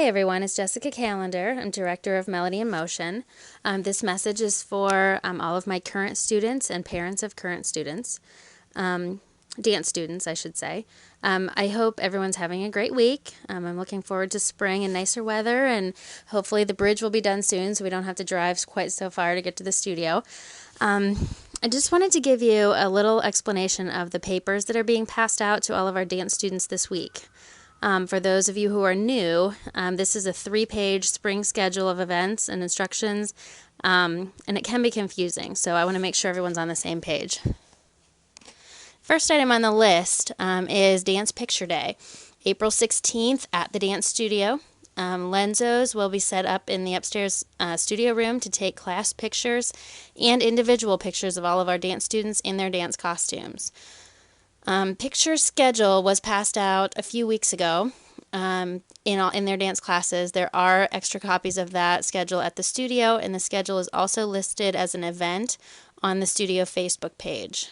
Hi everyone, it's Jessica Callender. I'm Director of Melody in Motion. This message is for all of my current students and parents of current students, dance students I should say. I hope everyone's having a great week. I'm looking forward to spring and nicer weather, and hopefully the bridge will be done soon so we don't have to drive quite so far to get to the studio. I just wanted to give you a little explanation of the papers that are being passed out to all of our dance students this week. For those of you who are new, this is a 3-page spring schedule of events and instructions, and it can be confusing, so I want to make sure everyone's on the same page. First item on the list is Dance Picture Day, April 16th at the dance studio. Lenzos will be set up in the upstairs studio room to take class pictures and individual pictures of all of our dance students in their dance costumes. Picture schedule was passed out a few weeks ago in their dance classes. There are extra copies of that schedule at the studio, and the schedule is also listed as an event on the studio Facebook page.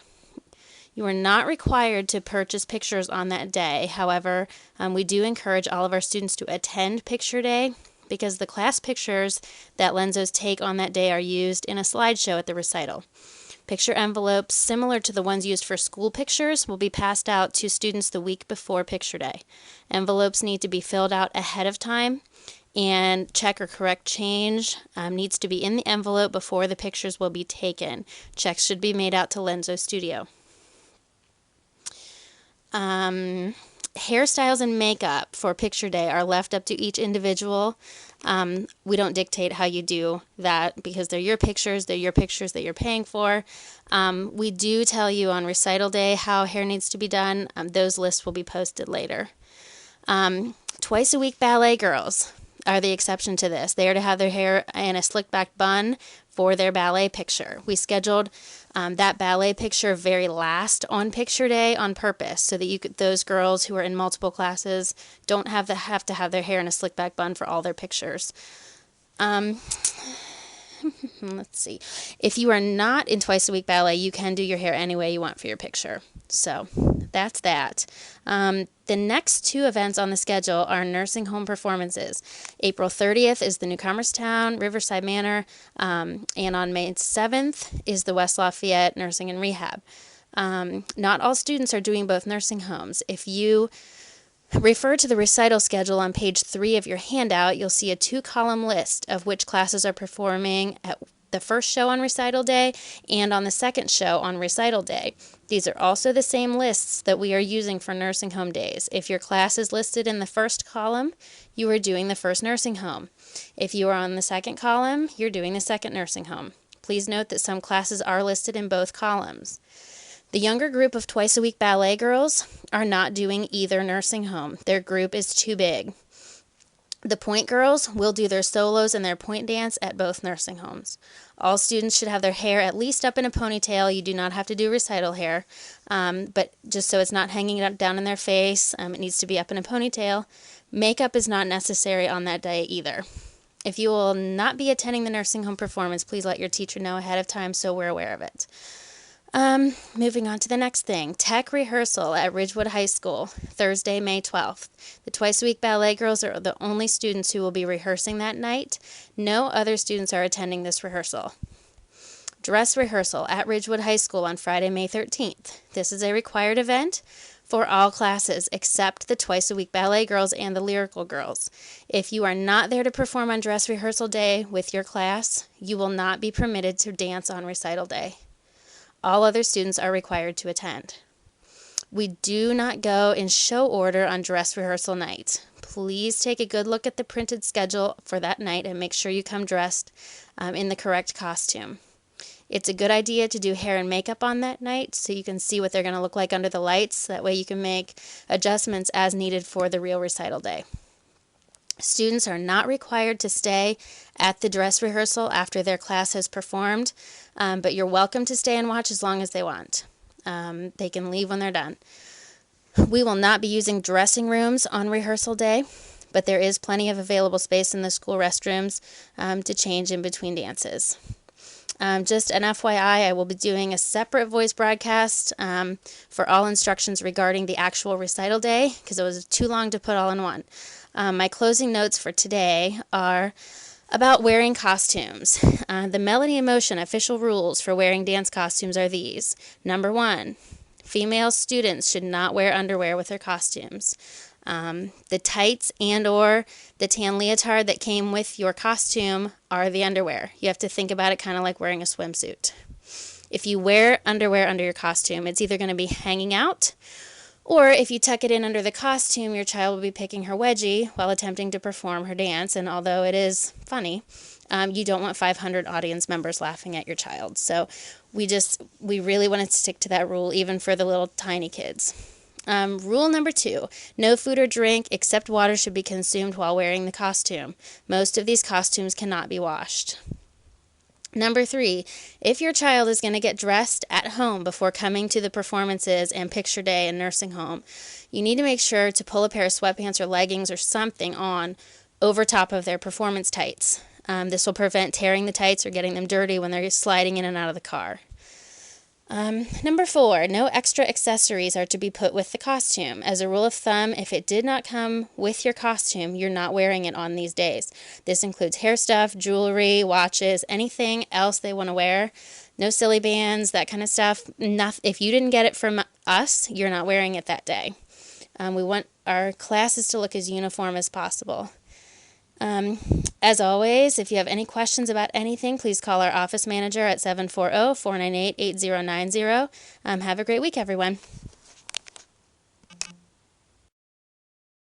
You are not required to purchase pictures on that day. However, we do encourage all of our students to attend Picture Day because the class pictures that Lenzos take on that day are used in a slideshow at the recital. Picture envelopes similar to the ones used for school pictures will be passed out to students the week before Picture Day. Envelopes need to be filled out ahead of time, and check or correct change needs to be in the envelope before the pictures will be taken. Checks should be made out to Lenzo Studio. Hairstyles and makeup for Picture Day are left up to each individual. We don't dictate how you do that because they're your pictures that you're paying for. We do tell you on recital day how hair needs to be done. Those lists will be posted later. Twice a week ballet girls are the exception to this. They are to have their hair in a slick back bun for their ballet picture. We scheduled that ballet picture very last on Picture Day on purpose so that those girls who are in multiple classes don't have to have their hair in a slick back bun for all their pictures. Let's see. If you are not in twice a week ballet, you can do your hair any way you want for your picture. So that's that. The next 2 events on the schedule are nursing home performances. April 30th is the Newcomers Town Riverside Manor, and on May 7th is the West Lafayette Nursing and Rehab. Not all students are doing both nursing homes. If you refer to the recital schedule on page 3 of your handout, you'll see a 2-column list of which classes are performing at the first show on recital day and on the second show on recital day. These are also the same lists that we are using for nursing home days. If your class is listed in the first column, you are doing the first nursing home. If you are on the second column, you're doing the second nursing home. Please note that some classes are listed in both columns. The younger group of twice a week ballet girls are not doing either nursing home. Their group is too big. The point girls will do their solos and their point dance at both nursing homes. All students should have their hair at least up in a ponytail. You do not have to do recital hair, but just so it's not hanging down in their face, it needs to be up in a ponytail. Makeup is not necessary on that day either. If you will not be attending the nursing home performance, please let your teacher know ahead of time so we're aware of it. Moving on to the next thing. Tech rehearsal at Ridgewood High School, Thursday, May 12th. The twice a week ballet girls are the only students who will be rehearsing that night. No other students are attending this rehearsal. Dress rehearsal at Ridgewood High School on Friday, May 13th. This is a required event for all classes except the twice a week ballet girls and the lyrical girls. If you are not there to perform on dress rehearsal day with your class, you will not be permitted to dance on recital day. All other students are required to attend. We do not go in show order on dress rehearsal night. Please take a good look at the printed schedule for that night and make sure you come dressed in the correct costume. It's a good idea to do hair and makeup on that night so you can see what they're going to look like under the lights. That way you can make adjustments as needed for the real recital day. Students are not required to stay at the dress rehearsal after their class has performed, but you're welcome to stay and watch as long as they want. They can leave when they're done. We will not be using dressing rooms on rehearsal day, but there is plenty of available space in the school restrooms to change in between dances. Just an FYI, I will be doing a separate voice broadcast for all instructions regarding the actual recital day because it was too long to put all in one. My closing notes for today are about wearing costumes. The Melody in Motion official rules for wearing dance costumes are these. Number 1, female students should not wear underwear with their costumes. The tights and or the tan leotard that came with your costume are the underwear. You have to think about it kind of like wearing a swimsuit. If you wear underwear under your costume, it's either going to be hanging out, or if you tuck it in under the costume, your child will be picking her wedgie while attempting to perform her dance. And although it is funny, you don't want 500 audience members laughing at your child. So we really want to stick to that rule, even for the little tiny kids. Rule number 2, no food or drink except water should be consumed while wearing the costume. Most of these costumes cannot be washed. Number 3, if your child is going to get dressed at home before coming to the performances and picture day and nursing home, you need to make sure to pull a pair of sweatpants or leggings or something on over top of their performance tights. This will prevent tearing the tights or getting them dirty when they're sliding in and out of the car. Number 4, no extra accessories are to be put with the costume. As a rule of thumb, if it did not come with your costume, you're not wearing it on these days. This includes hair stuff, jewelry, watches, anything else they want to wear. No silly bands, that kind of stuff. If you didn't get it from us, you're not wearing it that day. We want our classes to look as uniform as possible. As always, if you have any questions about anything, please call our office manager at 740-498-8090. Have a great week, everyone.